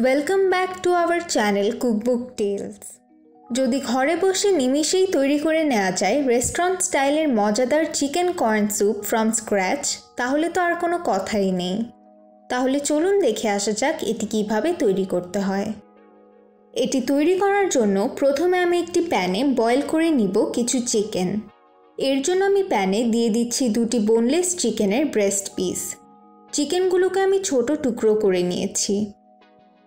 Welcome back to our channel cookbook tales. যদি ঘরে বসে নিমিষেই তৈরি করে নেওয়া যায় রেস্টুরেন্ট স্টাইলের মজাদার chicken corn soup from scratch, তাহলে তো আর কোনো কথাই নেই। তাহলে চলুন দেখে আসা যাক এটি কিভাবে তৈরি করতে হয়। এটি তৈরি করার জন্য প্রথমে আমি একটি প্যানে বয়েল করে নিব কিছু চিকেন। এর জন্য আমি প্যানে দিয়ে দিচ্ছি দুটি বোনলেস চিকেনের ব্রেস্ট পিস। চিকেনগুলোকে আমি ছোট টুকরো করে নিয়েছি।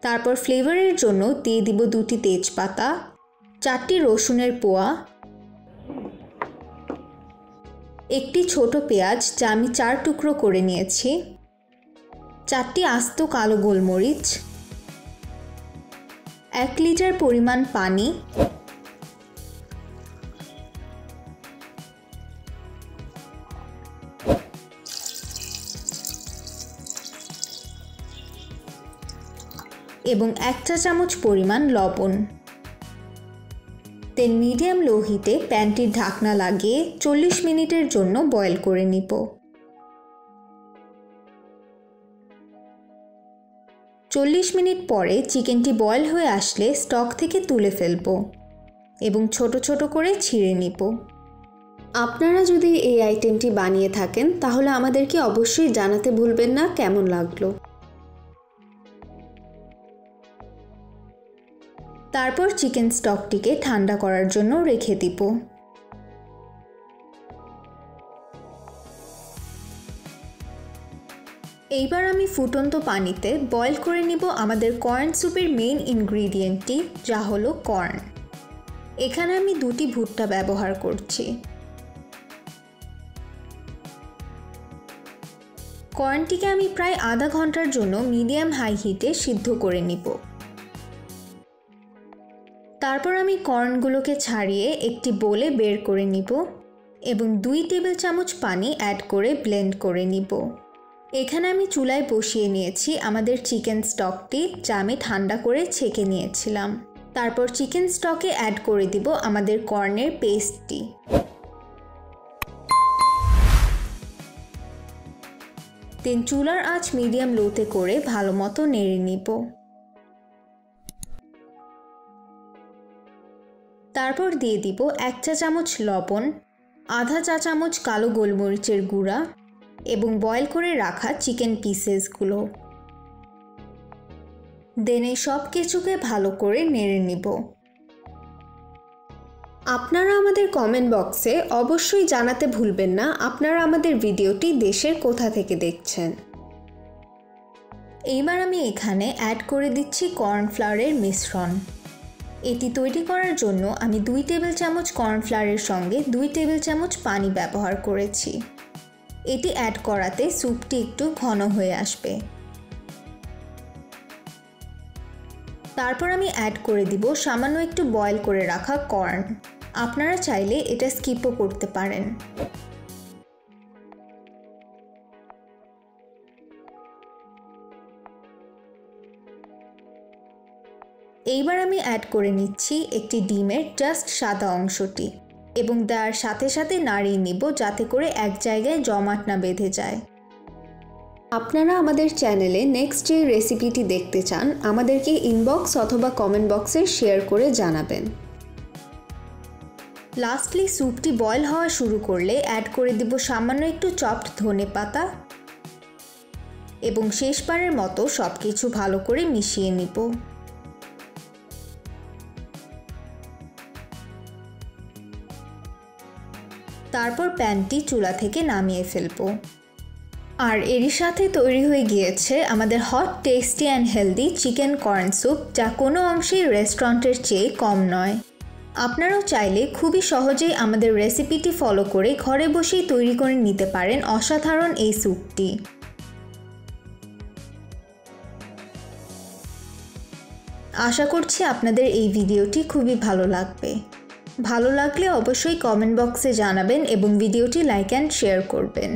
তারপর ফ্লেভারের জন্য দিয়ে দিব দুটি তেজপাতা, 4টি রসুনের কোয়া, একটি ছোট পেঁয়াজ যা আমি 4 টুকরো করে নিয়েছি, 4টি আস্ত কালো গোলমরিচ, 1 লিটার পরিমাণ পানি, এবং 1 চা চামচ পরিমাণ লবণ। দেন মিডিয়াম লো হিটে প্যানটির ঢাকনা লাগিয়ে 40 মিনিটের জন্য বয়েল করে নিব। 40 মিনিট পরে চিকেনটি বয়েল হয়ে আসলে স্টক থেকে তুলে ফেলব এবং ছোট ছোট করে ছিঁড়ে নিব। আপনারা যদি এই আইটেমটি বানিয়ে থাকেন তাহলে আমাদেরকে অবশ্যই জানাতে ভুলবেন না কেমন লাগলো। তারপর চিকেন স্টকটিকে ঠান্ডা করার জন্য রেখে দিব। এইবার আমি ফুটন্ত পানিতে বয়েল করে নিব আমাদের কর্ন স্যুপের মেইন ইনগ্রিডিয়েন্টটি, যা হলো কর্ন। এখানে আমি 2টি ভুট্টা ব্যবহার করছি। কর্নটিকে আমি প্রায় আধা ঘন্টার জন্য মিডিয়াম হাই হিটে সিদ্ধ করে নিব। তারপর আমি কর্নগুলোকে ছাড়িয়ে একটি বোলে বের করে নিব এবং 2 টেবিল চামচ পানি অ্যাড করে ব্লেন্ড করে নিব। এখানে আমি চুলায় বসিয়ে নিয়েছি আমাদের চিকেন স্টকটি, যা আমি ঠান্ডা করে ছেঁকে নিয়েছিলাম। তারপর চিকেন স্টকে অ্যাড করে দিব আমাদের কর্নের পেস্টটি। দেন চুলার আঁচ মিডিয়াম লোতে করে ভালো মতো নেড়ে নিব। তারপর দিয়ে দিব 1 চা চামচ লবণ, আধা চা চামচ কালো গোলমরিচের গুঁড়া এবং বয়েল করে রাখা চিকেন পিসেসগুলো। দেন এই সব কিছুকে ভালো করে নেড়ে নিব। আপনারা আমাদের কমেন্ট বক্সে অবশ্যই জানাতে ভুলবেন না আপনারা আমাদের ভিডিওটি দেশের কোথা থেকে দেখছেন। এইবার আমি এখানে অ্যাড করে দিচ্ছি কর্নফ্লাওয়ারের মিশ্রণ। এটি তৈরি করার জন্য আমি 2 টেবিল চামচ কর্নফ্লাওয়ারের সঙ্গে 2 টেবিল চামচ পানি ব্যবহার করেছি। এটি অ্যাড করাতে স্যুপটি একটু ঘন হয়ে আসবে। তারপর আমি অ্যাড করে দিব সামান্য একটু বয়েল করে রাখা কর্ন। আপনারা চাইলে এটা স্কিপও করতে পারেন। এইবার আমি অ্যাড করে নিচ্ছি একটি ডিমের জাস্ট সাদা অংশটি এবং তার সাথে সাথে নাড়িয়ে নিব যাতে করে এক জায়গায় জমাট না বেঁধে যায়। আপনারা আমাদের চ্যানেলে নেক্সট যে রেসিপিটি দেখতে চান আমাদেরকে ইনবক্স অথবা কমেন্ট বক্সে শেয়ার করে জানাবেন। লাস্টলি স্যুপটি বয়েল হওয়া শুরু করলে অ্যাড করে দিব সামান্য একটু চপড ধনেপাতা এবং শেষবারের মতো সব কিছু ভালো করে মিশিয়ে নিব। তারপর প্যানটি চুলা থেকে নামিয়ে ফেলব। আর এরই সাথে তৈরি হয়ে গিয়েছে আমাদের hot, tasty and healthy chicken corn soup, যা কোনো অংশেই রেস্টুরেন্টের চেয়ে কম নয়। আপনারাও চাইলে খুবই সহজেই আমাদের রেসিপিটি ফলো করে ঘরে বসেই তৈরি করে নিতে পারেন অসাধারণ এই স্যুপটি। আশা করছি আপনাদের এই ভিডিওটি খুবই ভালো লাগবে। ভালো লাগলে অবশ্যই কমেন্ট বক্সে জানাবেন এবং ভিডিওটি লাইক অ্যান্ড শেয়ার করবেন।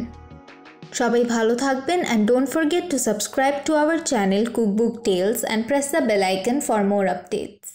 সবাই ভালো থাকবেন and don't forget to subscribe to our channel Cookbook Tales and press the bell icon for more updates.